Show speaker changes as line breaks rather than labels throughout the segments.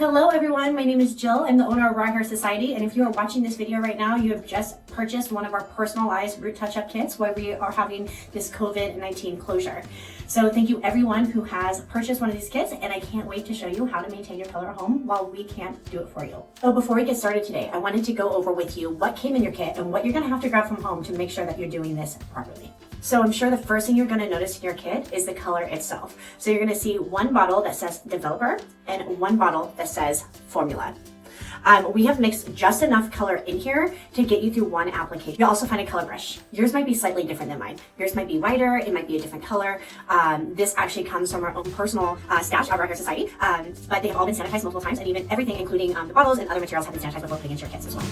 Hello everyone, my name is Jill. I'm the owner of Raw Hair Society, and if you are watching this video right now, you have just purchased one of our personalized root touch-up kits while we are having this COVID-19 closure. So thank you everyone who has purchased one of these kits, and I can't wait to show you how to maintain your color at home while we can't do it for you. So before we get started today, I wanted to go over with you what came in your kit and what you're gonna have to grab from home to make sure that you're doing this properly. So I'm sure the first thing you're going to notice in your kit is the color itself. So you're going to see one bottle that says developer and one bottle that says formula. We have mixed just enough color in here to get you through one application. You'll also find a color brush. Yours might be slightly different than mine. Yours might be whiter, it might be a different color. This actually comes from our own personal stash of Raw Hair Society, but they have all been sanitized multiple times, and even everything, including the bottles and other materials, have been sanitized before putting into your kits as well.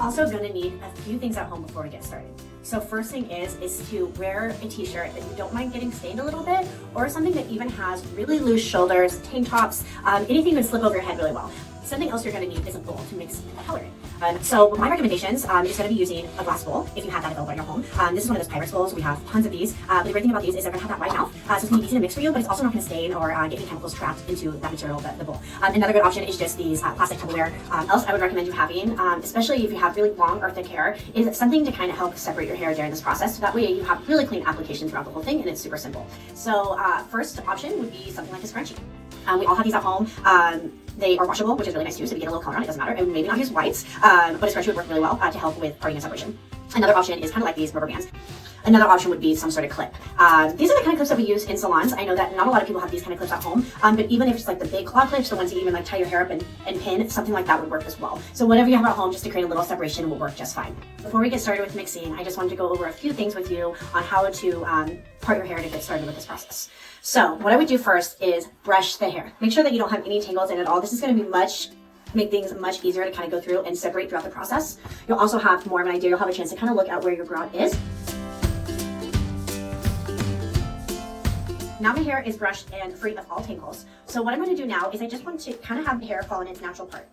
Also going to need a few things at home before we get started. So first thing is to wear a t-shirt that you don't mind getting stained a little bit, or something that even has really loose shoulders, tank tops, anything that can slip over your head really well. Something else you're going to need is a bowl to mix the color in. So my recommendations is going to be using a glass bowl if you have that available in your home. This is one of those Pyrex bowls. We have tons of these. But the great thing about these is they're going to have that wide mouth, so it's going to be easy to mix for you, but it's also not going to stain or get any chemicals trapped into that material, the bowl. Another good option is just these plastic Tupperware. Else I would recommend you having, especially if you have really long or thick hair, is something to kind of help separate your hair during this process. So that way you have really clean application throughout the whole thing, and it's super simple. So first option would be something like a scrunchie. We all have these at home. They are washable, which is really nice too, so if you get a little color on it, doesn't matter. And maybe not use whites, but a scrunchie would work really well to help with parting and separation. Another option is kind of like these rubber bands. Another option would be some sort of clip. These are the kind of clips that we use in salons. I know that not a lot of people have these kind of clips at home, but even if it's like the big claw clips, the ones that you even like tie your hair up and pin, something like that would work as well. So whatever you have at home, just to create a little separation, will work just fine. Before we get started with mixing, I just wanted to go over a few things with you on how to part your hair to get started with this process. So what I would do first is brush the hair. Make sure that you don't have any tangles in it at all. This is going to be make things much easier to kind of go through and separate throughout the process. You'll also have more of an idea. You'll have a chance to kind of look at where your grout is. Now my hair is brushed and free of all tangles. So what I'm going to do now is I just want to kind of have the hair fall in its natural part.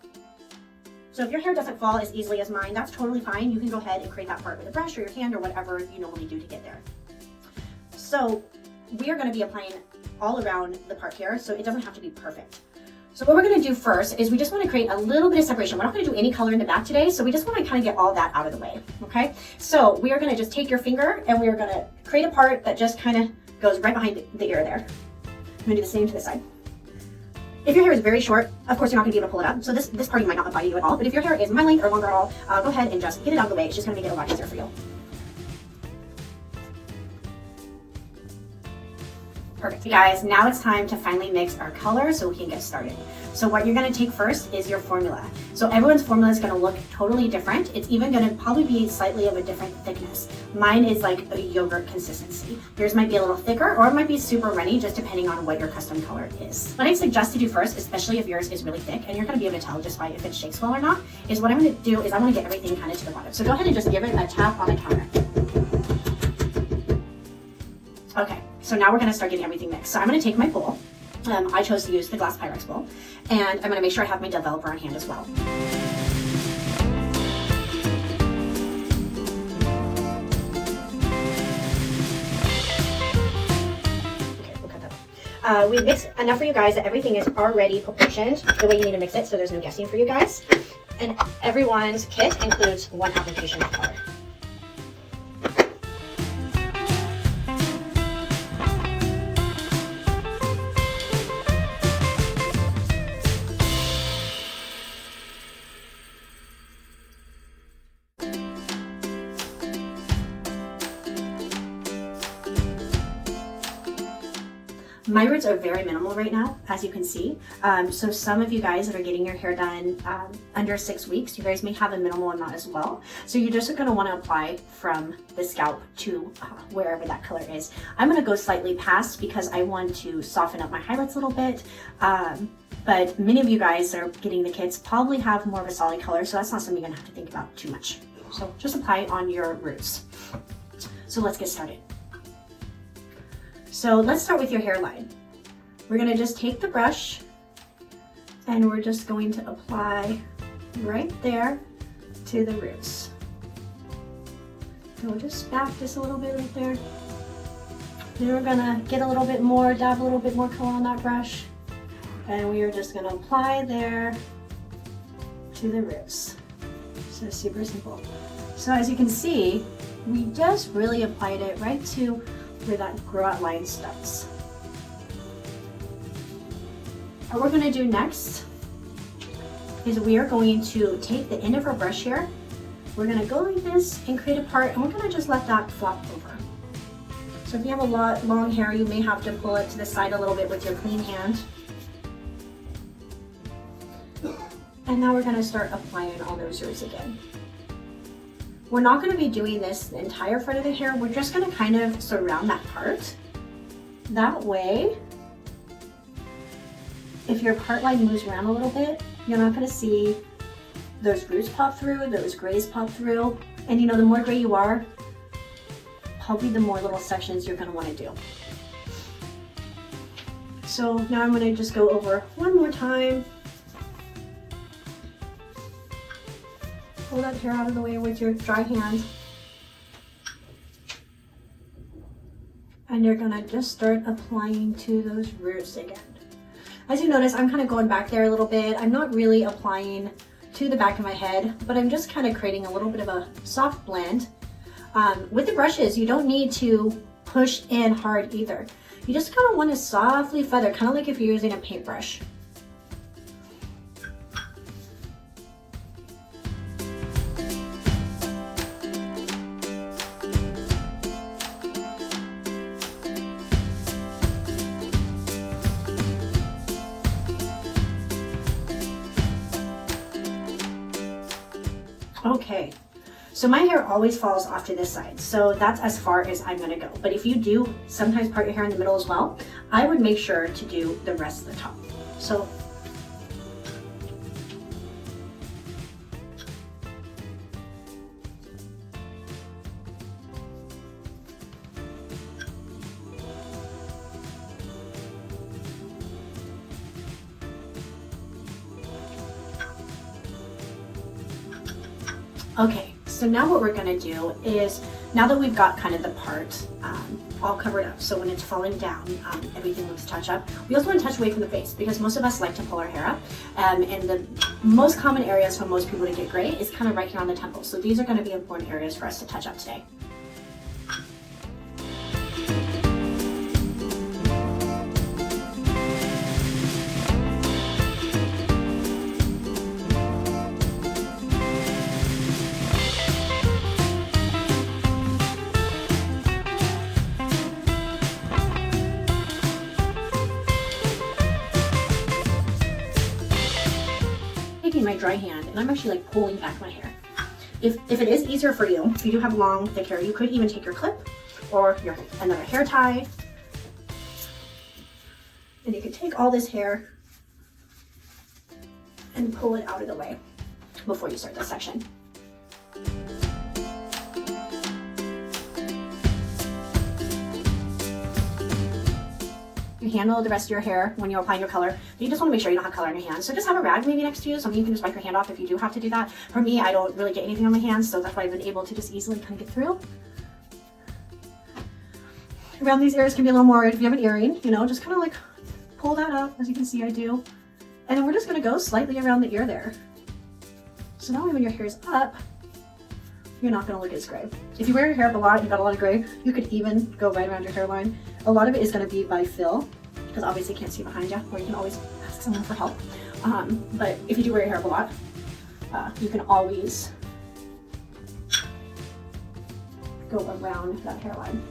So if your hair doesn't fall as easily as mine, that's totally fine. You can go ahead and create that part with a brush or your hand or whatever you normally do to get there. So we are going to be applying all around the part here, so it doesn't have to be perfect. So what we're going to do first is we just want to create a little bit of separation. We're not going to do any color in the back today, so we just want to kind of get all that out of the way, okay? So we are going to just take your finger and we are going to create a part that just kind of goes right behind the ear there. I'm going to do the same to this side. If your hair is very short, of course you're not going to be able to pull it up, so this part might not apply to you at all, but if your hair is my length or longer at all, go ahead and just get it out of the way. It's just going to make it a lot easier for you. Perfect. You guys, now it's time to finally mix our color so we can get started. So what you're going to take first is your formula. So everyone's formula is going to look totally different. It's even going to probably be slightly of a different thickness. Mine is like a yogurt consistency. Yours might be a little thicker, or it might be super runny, just depending on what your custom color is. What I suggest to do first, especially if yours is really thick, and you're going to be able to tell just by if it shakes well or not, is what I'm going to do is I want to get everything kind of to the bottom. So go ahead and just give it a tap on the counter. Okay. So now we're going to start getting everything mixed. So I'm going to take my bowl. I chose to use the glass Pyrex bowl. And I'm going to make sure I have my developer on hand as well. Okay, we'll cut that off. We mixed enough for you guys that everything is already proportioned the way you need to mix it, so there's no guessing for you guys. And everyone's kit includes one application of color. My roots are very minimal right now, as you can see. So some of you guys that are getting your hair done under 6 weeks, you guys may have a minimal amount as well. So you're just gonna wanna apply from the scalp to wherever that color is. I'm gonna go slightly past because I want to soften up my highlights a little bit. But many of you guys that are getting the kits probably have more of a solid color, so that's not something you're gonna have to think about too much. So just apply it on your roots. So let's get started. So let's start with your hairline. We're going to just take the brush and we're just going to apply right there to the roots. So we'll just back this a little bit right there. Then we're gonna get a little bit more, dab a little bit more color on that brush. And we are just gonna apply there to the roots. So super simple. So as you can see, we just really applied it right to where that grow out line starts. What we're gonna do next is we are going to take the end of our brush here. We're gonna go like this and create a part, and we're gonna just let that flop over. So if you have a long hair, you may have to pull it to the side a little bit with your clean hand. And now we're gonna start applying all those roots again. We're not gonna be doing this the entire front of the hair. We're just gonna kind of surround that part. That way, if your part line moves around a little bit, you're not gonna see those roots pop through, those grays pop through. And you know, the more gray you are, probably the more little sections you're gonna wanna do. So now I'm gonna just go over one more time. Pull that hair out of the way with your dry hand. And you're gonna just start applying to those roots again. As you notice, I'm kind of going back there a little bit. I'm not really applying to the back of my head, but I'm just kind of creating a little bit of a soft blend. With the brushes, you don't need to push in hard either. You just kind of want to softly feather, kind of like if you're using a paintbrush. Okay, so my hair always falls off to this side, so that's as far as I'm gonna go. But if you do sometimes part your hair in the middle as well, I would make sure to do the rest of the top. So okay, so now what we're gonna do is, now that we've got kind of the part all covered up, so when it's falling down, everything looks touch up. We also want to touch away from the face because most of us like to pull our hair up. And the most common areas for most people to get gray is kind of right here on the temples. So these are gonna be important areas for us to touch up today. Taking my dry hand and I'm actually like pulling back my hair. If it is easier for you, if you do have long, thick hair, you could even take your clip or another hair tie, and you could take all this hair and pull it out of the way before you start this section. You handle the rest of your hair when you're applying your color, but you just want to make sure you don't have color on your hands. So just have a rag maybe next to you, something you can just wipe your hand off if you do have to do that. For me, I don't really get anything on my hands, so that's why I've been able to just easily kind of get through. Around these areas can be a little more, if you have an earring, you know, just kind of like pull that up, as you can see I do. And then we're just going to go slightly around the ear there. So now when your hair is up, you're not going to look as gray. If you wear your hair up a lot, you've got a lot of gray, you could even go right around your hairline. A lot of it is going to be by fill, because obviously you can't see behind you, or you can always ask someone for help. But if you do wear your hair up a lot, you can always go around that hairline.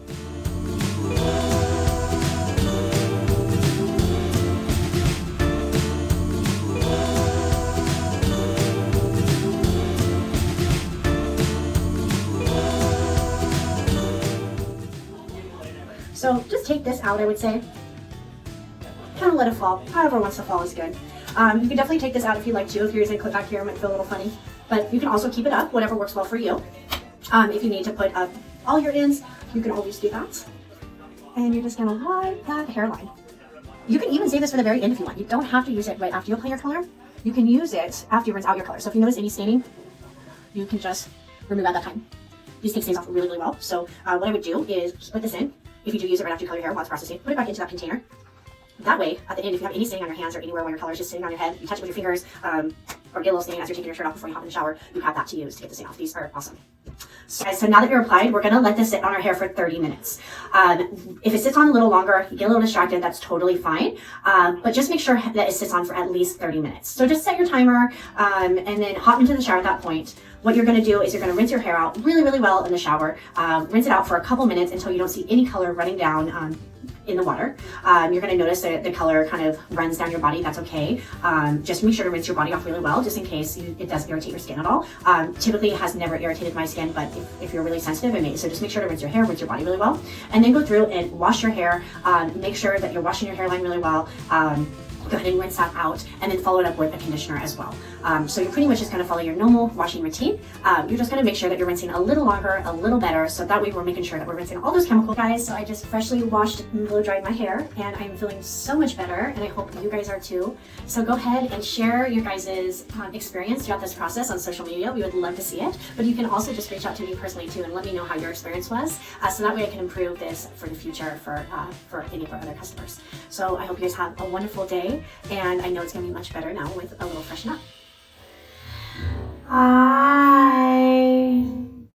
So just take this out, I would say. Kind of let it fall. However wants to fall is good. You can definitely take this out if you like to. If you're using a clip back here, it might feel a little funny. But you can also keep it up, whatever works well for you. If you need to put up all your ends, you can always do that. And you're just gonna wipe that hairline. You can even save this for the very end if you want. You don't have to use it right after you apply your color. You can use it after you rinse out your color. So if you notice any staining, you can just remove at that time. These take stains off really, really well. So what I would do is put this in if you do use it right after you color your hair while it's processing, put it back into that container. That way, at the end, if you have any stain on your hands or anywhere when your color is just sitting on your head, you touch it with your fingers, or get a little stain as you're taking your shirt off before you hop in the shower, you have that to use to get the stain off. These are awesome. So guys, so now that you're applied, we're gonna let this sit on our hair for 30 minutes. If it sits on a little longer, you get a little distracted, that's totally fine. But just make sure that it sits on for at least 30 minutes. So just set your timer and then hop into the shower at that point. What you're gonna do is you're gonna rinse your hair out really, really well in the shower. Rinse it out for a couple minutes until you don't see any color running down in the water. You're going to notice that the color kind of runs down your body. That's okay. Just make sure to rinse your body off really well, just in case it does irritate your skin at all. Typically, it has never irritated my skin, but if you're really sensitive, it may. So just make sure to rinse your hair, rinse your body really well, and then go through and wash your hair. Make sure that you're washing your hairline really well. Go ahead and rinse that out, and then follow it up with a conditioner as well. So you're pretty much just going to follow your normal washing routine. You're just going to make sure that you're rinsing a little longer, a little better, so that way we're making sure that we're rinsing all those chemicals. Guys, so I just freshly washed and blow dried my hair, and I'm feeling so much better, and I hope you guys are too. So go ahead and share your guys' experience throughout this process on social media. We would love to see it, but you can also just reach out to me personally too and let me know how your experience was, so that way I can improve this for the future for any of our other customers. So I hope you guys have a wonderful day, and I know it's going to be much better now with a little freshen up.